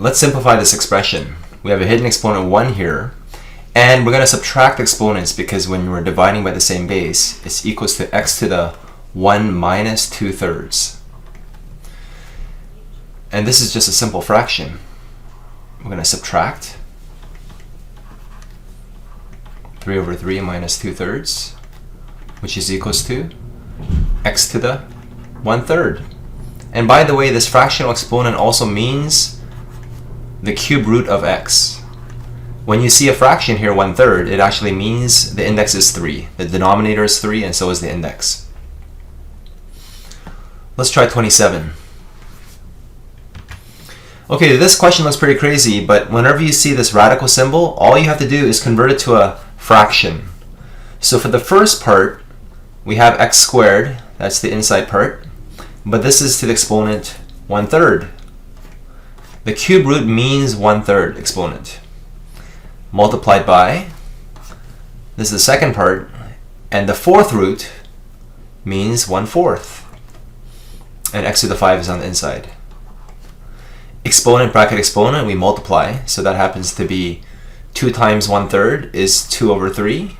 let's simplify this expression. We have a hidden exponent 1 here, and we're going to subtract exponents because when we're dividing by the same base, it's equals to x to the 1 minus 2/3. And this is just a simple fraction. We're going to subtract 3 over 3 minus 2/3, which is equals to x to the 1/3. And by the way, this fractional exponent also means the cube root of x. When you see a fraction here, 1/3, it actually means the index is 3. The denominator is 3, and so is the index. Let's try 27. Okay, this question looks pretty crazy, but whenever you see this radical symbol, all you have to do is convert it to a fraction. So for the first part, we have x squared, that's the inside part, but this is to the exponent 1/3. The cube root means 1/3 exponent. Multiplied by, this is the second part, and the fourth root means 1/4. And x to the 5 is on the inside. Exponent bracket exponent, we multiply, so that happens to be 2 times 1/3 is 2 over 3.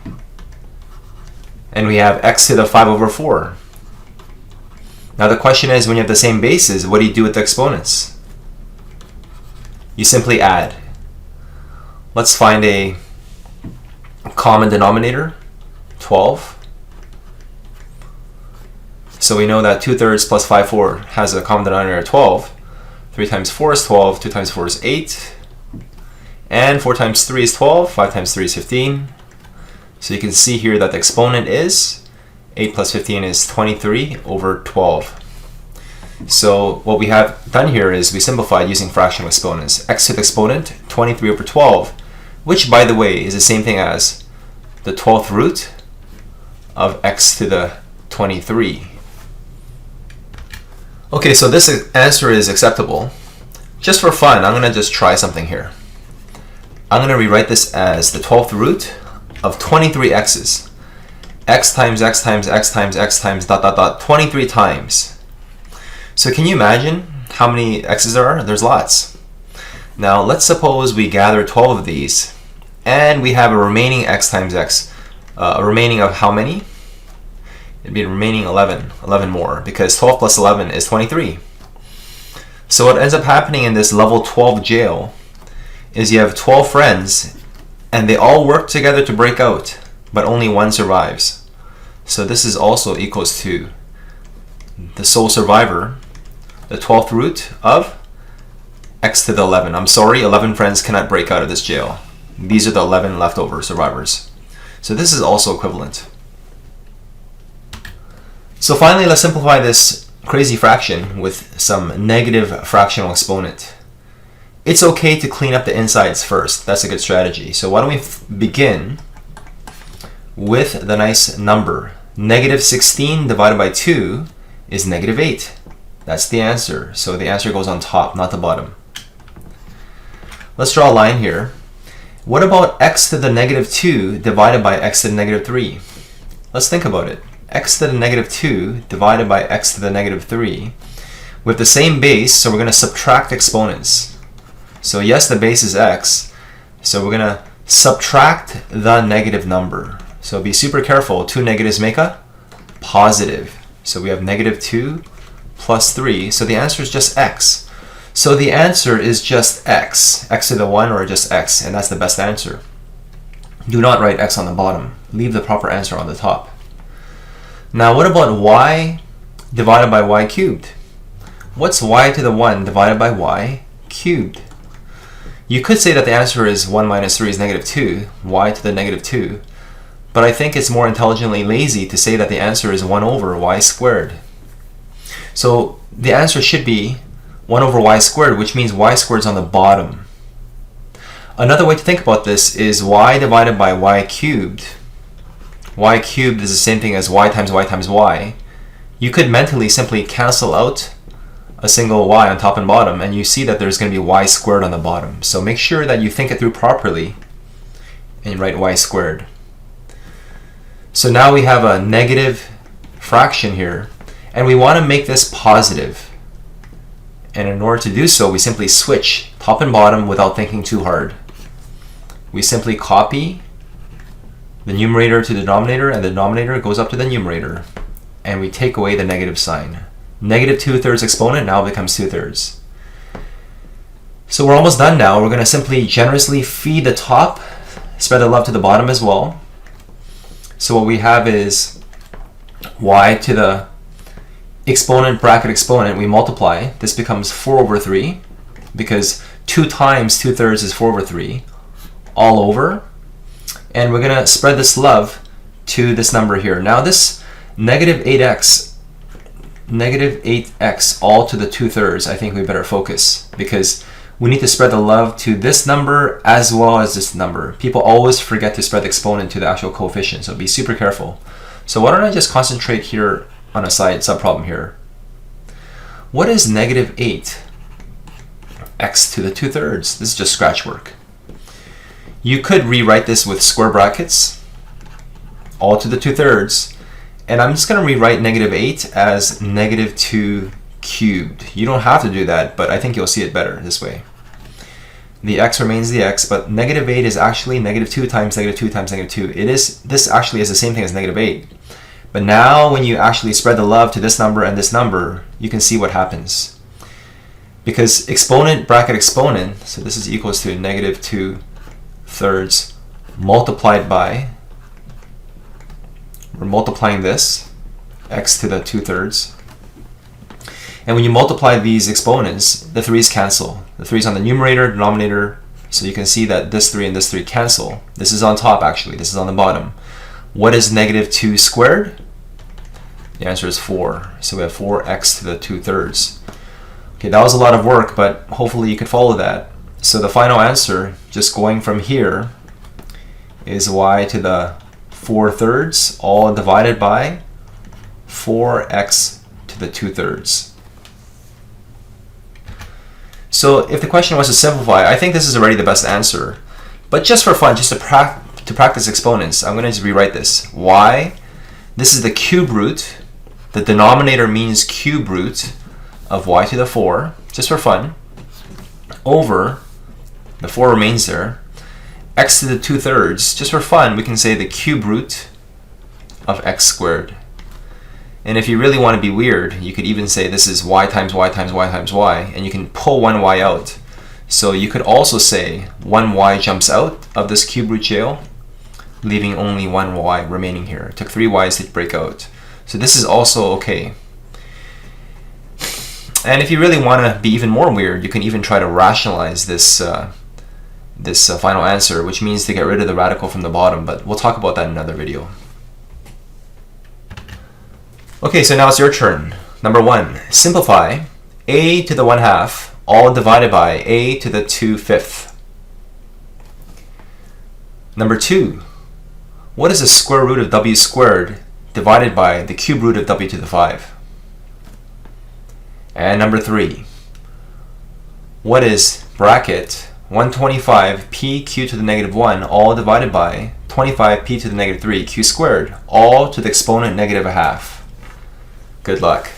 And we have x to the 5 over 4. Now the question is, when you have the same bases, what do you do with the exponents? You simply add. Let's find a common denominator, 12. So we know that 2/3 plus 5/4 has a common denominator of 12. 3 times 4 is 12, 2 times 4 is 8, and 4 times 3 is 12, 5 times 3 is 15. So you can see here that the exponent is 8 plus 15 is 23 over 12. So what we have done here is we simplified using fractional exponents. X to the exponent, 23 over 12, which by the way is the same thing as the 12th root of x to the 23. Okay, so this answer is acceptable. Just for fun, I'm going to just try something here. I'm going to rewrite this as the 12th root of 23 x's. X times x times x times x times dot dot dot 23 times. So can you imagine how many x's there are? There's lots. Now let's suppose we gather 12 of these and we have a remaining x times x. A remaining of how many? It'd be remaining 11 more, because 12 plus 11 is 23. So what ends up happening in this level 12 jail is you have 12 friends and they all work together to break out, but only one survives. So this is also equals to the sole survivor, the 12th root of x to the 11. I'm sorry, 11 friends cannot break out of this jail. These are the 11 leftover survivors. So this is also equivalent. So finally, let's simplify this crazy fraction with some negative fractional exponent. It's okay to clean up the insides first. That's a good strategy. So why don't we begin with the nice number. Negative 16 divided by 2 is negative 8. That's the answer. So the answer goes on top, not the bottom. Let's draw a line here. What about x to the negative 2 divided by x to the negative 3? Let's think about it. X to the negative 2 divided by x to the negative 3 with the same base, so we're going to subtract exponents. So yes, the base is x, so we're going to subtract the negative number. So be super careful. 2 negatives make a positive. So we have negative 2 plus 3, so the answer is just x. So the answer is just x. X to the 1 or just x, and that's the best answer. Do not write x on the bottom. Leave the proper answer on the top. Now what about y divided by y cubed? What's y to the 1 divided by y cubed? You could say that the answer is 1 minus 3 is negative 2, y to the negative 2. But I think it's more intelligently lazy to say that the answer is 1 over y squared. So the answer should be 1 over y squared, which means y squared is on the bottom. Another way to think about this is y divided by y cubed. Y cubed is the same thing as y times y times y. You could mentally simply cancel out a single y on top and bottom, and you see that there's going to be y squared on the bottom. So make sure that you think it through properly and write y squared. So now we have a negative fraction here, and we want to make this positive. And in order to do so, we simply switch top and bottom without thinking too hard. We simply copy the numerator to the denominator, and the denominator goes up to the numerator. And we take away the negative sign. Negative 2/3 exponent now becomes 2/3. So we're almost done now. We're going to simply generously feed the top, spread the love to the bottom as well. So what we have is y to the exponent bracket exponent, we multiply. This becomes 4/3 because 2 times 2/3 is 4/3 all over. And we're going to spread this love to this number here. Now this negative 8x all to the 2/3, I think we better focus because we need to spread the love to this number as well as this number. People always forget to spread the exponent to the actual coefficient, so be super careful. So why don't I just concentrate here on a side subproblem here. What is negative 8x to the 2/3? This is just scratch work. You could rewrite this with square brackets, all to the 2/3, and I'm just going to rewrite negative 8 as negative 2 cubed. You don't have to do that, but I think you'll see it better this way. The x remains the x, but negative 8 is actually negative 2 times negative 2 times negative 2. This actually is the same thing as negative 8. But now when you actually spread the love to this number and this number, you can see what happens. Because exponent bracket exponent, so this is equals to negative 2/3 multiplied by, we're multiplying this, x to the 2/3. And when you multiply these exponents, the 3's cancel. The 3's on the numerator, denominator, so you can see that this 3 and this 3 cancel. This is on top actually, this is on the bottom. What is negative 2 squared? The answer is 4. So we have 4x to the 2/3. Okay, that was a lot of work, but hopefully you could follow that. So the final answer, just going from here, is y to the 4/3, all divided by 4x to the 2/3. So if the question was to simplify, I think this is already the best answer. But just for fun, just to practice exponents, I'm going to just rewrite this. Y, this is the cube root. The denominator means cube root of y to the 4, just for fun, over, the 4 remains there, x to the 2/3, just for fun, we can say the cube root of x squared. And if you really want to be weird, you could even say this is y times y times y times y, and you can pull one y out. So you could also say one y jumps out of this cube root jail, leaving only one y remaining here. It took 3 y's to break out. So this is also okay. And if you really want to be even more weird, you can even try to rationalize this final answer, which means to get rid of the radical from the bottom, but we'll talk about that in another video. Okay, so now it's your turn. Number 1, simplify a to the 1/2, all divided by a to the 2/5. Number 2, what is the square root of w squared divided by the cube root of w to the 5? And number 3, what is bracket 125 p q to the negative 1 all divided by 25 p to the negative 3 q squared all to the exponent negative 1/2? Good luck.